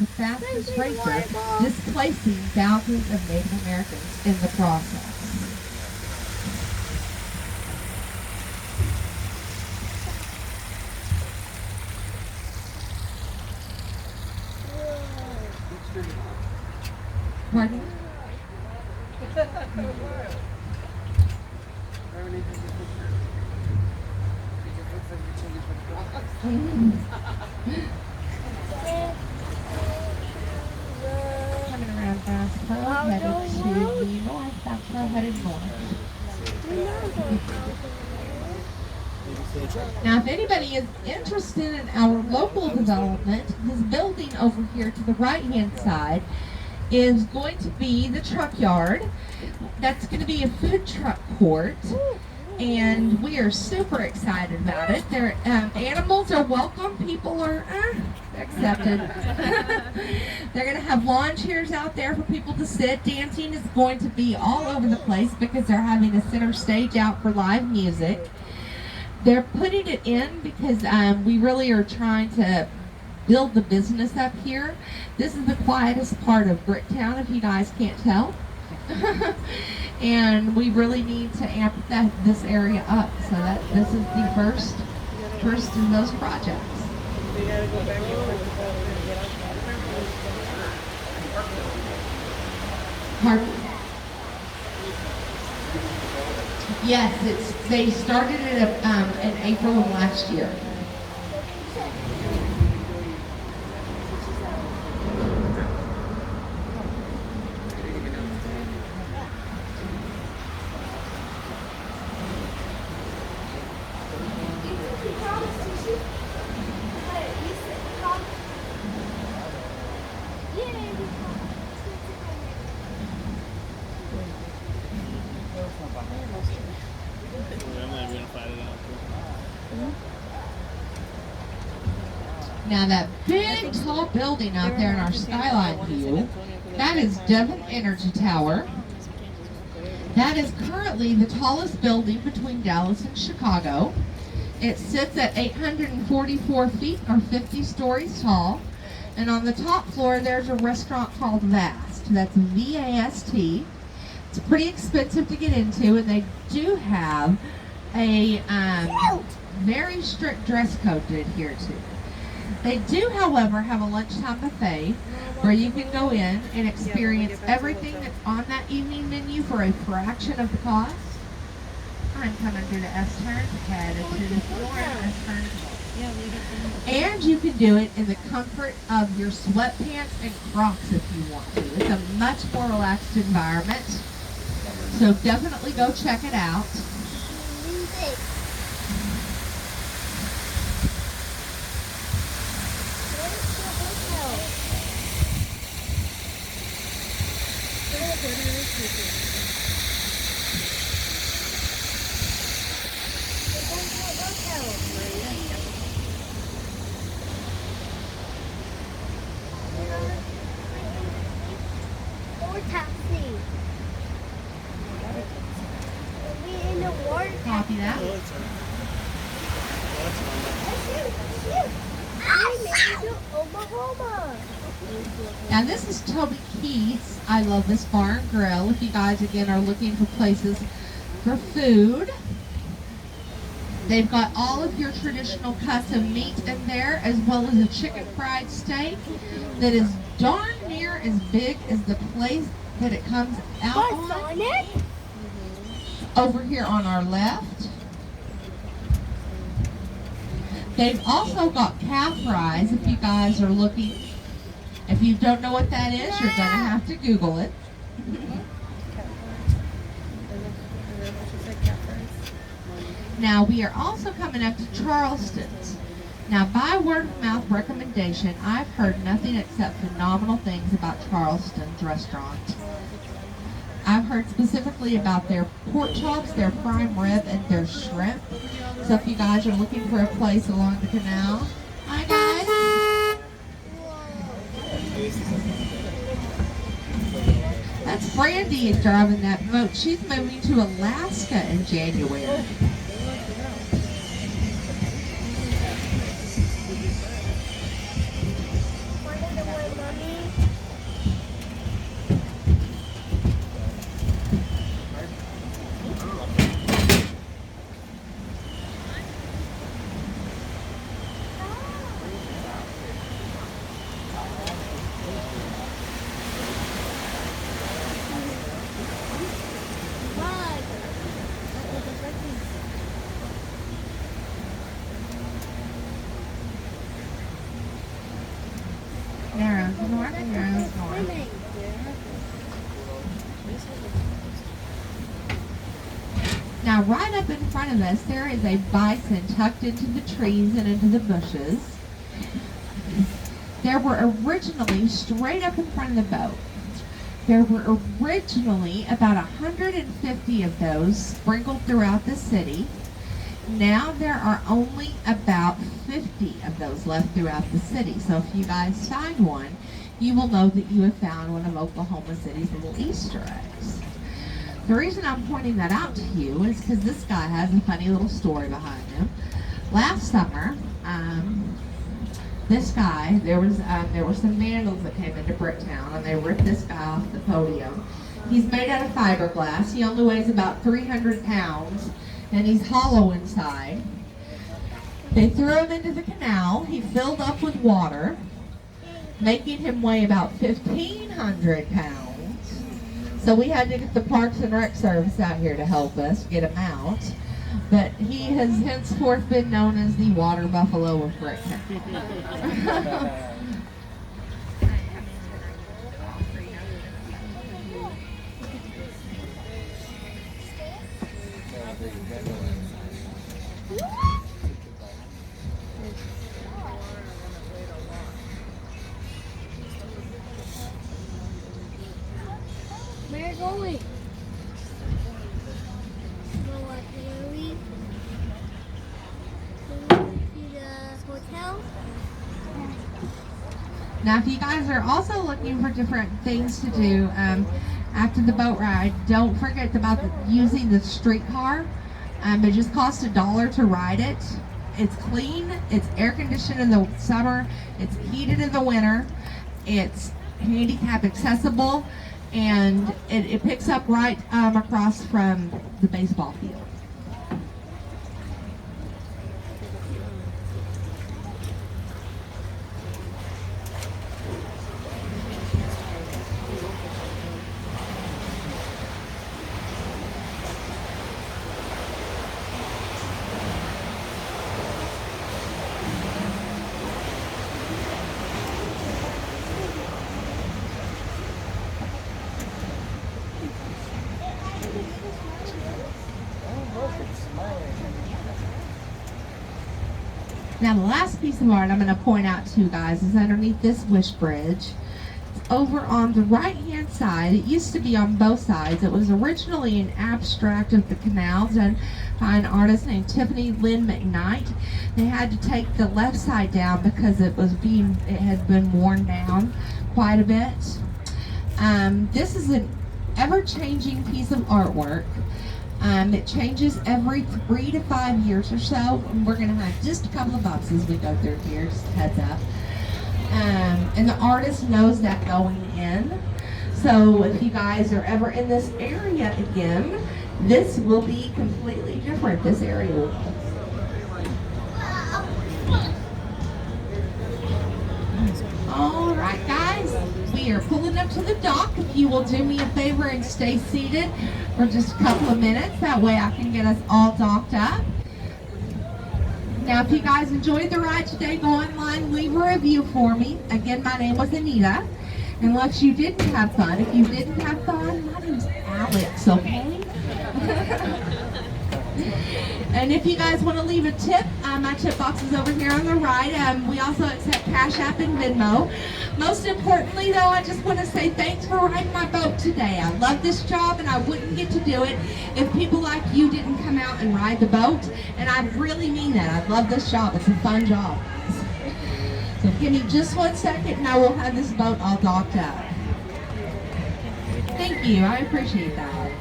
the fastest racer, displacing thousands of Native Americans in the process. Pardon? Coming around Bass Pro, headed to north. Bass Pro headed north. Now, if anybody is interested in our local development, this building over here to the right-hand side is going to be the truck yard. That's going to be a food truck court, and we are super excited about it. Animals are welcome. People are accepted. They're going to have lawn chairs out there for people to sit. Dancing is going to be all over the place because they're having a center stage out for live music. They're putting it in because we really are trying to build the business up here. This is the quietest part of Bricktown, if you guys can't tell. And we really need to amp this area up, so that this is the first in those projects. Pardon? Yes, they started it in April of last year. Now that big tall building out there in our skyline view, that is Devon Energy Tower. That is currently the tallest building between Dallas and Chicago. It sits at 844 feet or 50 stories tall. And on the top floor there's a restaurant called Vast. That's V-A-S-T. It's pretty expensive to get into, and they do have a very strict dress code to adhere to. They do, however, have a lunchtime buffet where you can go in and experience everything that's on that evening menu for a fraction of the cost. I'm coming through the S-turn, headed to the floor, S-turn. And you can do it in the comfort of your sweatpants and Crocs if you want to. It's a much more relaxed environment. So definitely go check it out. Copy that. Now this is Toby Keith's I Love This Bar and Grill. If you guys again are looking for places for food, they've got all of your traditional cuts of meat in there, as well as a chicken fried steak that is darn near as big as the place that it comes out on. Over here on our left. They've also got calf fries if you guys are looking. If you don't know what that is, you're going to have to Google it. Now we are also coming up to Charleston's. Now by word of mouth recommendation, I've heard nothing except phenomenal things about Charleston's restaurant. I've heard specifically about their pork chops, their prime rib, and their shrimp. So if you guys are looking for a place along the canal, hi guys. That's Brandy driving that boat. She's moving to Alaska in January. Now, right up in front of us, there is a bison tucked into the trees and into the bushes. There were originally, straight up in front of the boat, there were originally about 150 of those sprinkled throughout the city. Now there are only about 50 of those left throughout the city. So if you guys find one, you will know that you have found one of Oklahoma City's little Easter eggs. The reason I'm pointing that out to you is because this guy has a funny little story behind him. Last summer, this guy, there were some vandals that came into Bricktown, and they ripped this guy off the podium. He's made out of fiberglass. He only weighs about 300 pounds, and he's hollow inside. They threw him into the canal. He filled up with water, making him weigh about 1,500 pounds. So we had to get the Parks and Rec service out here to help us get him out. But he has henceforth been known as the water buffalo of Bricktown. Where are you going? Now, if you guys are also looking for different things to do after the boat ride, don't forget about using the streetcar. It just costs $1 to ride it. It's clean, it's air conditioned in the summer, it's heated in the winter, it's handicap accessible, and it picks up right across from the baseball field. Now the last piece of art I'm going to point out to you guys is underneath this wish bridge. It's over on the right hand side. It used to be on both sides. It was originally an abstract of the canal done by an artist named Tiffany Lynn McKnight. They had to take the left side down because it had been worn down quite a bit. This is an ever-changing piece of artwork. It changes every 3 to 5 years or so, and we're going to have just a couple of bumps as we go through here, just heads up. And the artist knows that going in. So if you guys are ever in this area again, this will be completely different. This area will. All right, guys, we are pulling up to the dock. If you will do me a favor and stay seated for just a couple of minutes, that way I can get us all docked up. Now, if you guys enjoyed the ride today, go online, leave a review for me. Again, my name was Anita. Unless you didn't have fun. If you didn't have fun, my name's Alex, okay? And if you guys want to leave a tip, my tip box is over here on the right. We also accept Cash App and Venmo. Most importantly, though, I just want to say thanks for riding my boat today. I love this job, and I wouldn't get to do it if people like you didn't come out and ride the boat. And I really mean that. I love this job. It's a fun job. So give me just 1 second, and I will have this boat all docked up. Thank you. I appreciate that.